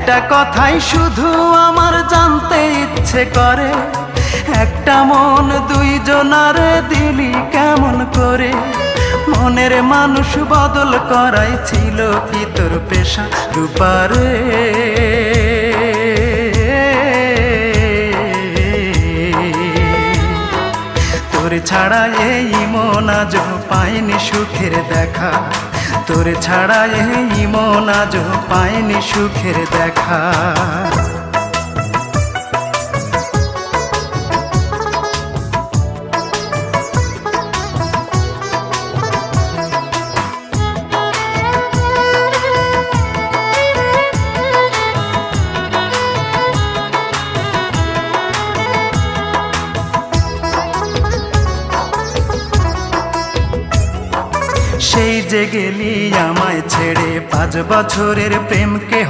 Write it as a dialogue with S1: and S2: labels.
S1: একটা কথাই শুধু আমার জানতে ইচ্ছে করে, একটা মন দুইজনারে দিলি কেমন করে? মনের মানুষ বদল করাই ছিল কি তোর পেশা রূপারে? তোর ছাড়া এই মন আজ পায়নি সুখের দেখা, তোর ছাড়া এই মন আজ পায়নি সুখের দেখা। সেই যে গেলি আমায় ছেড়ে, 5 বছরের প্রেমকে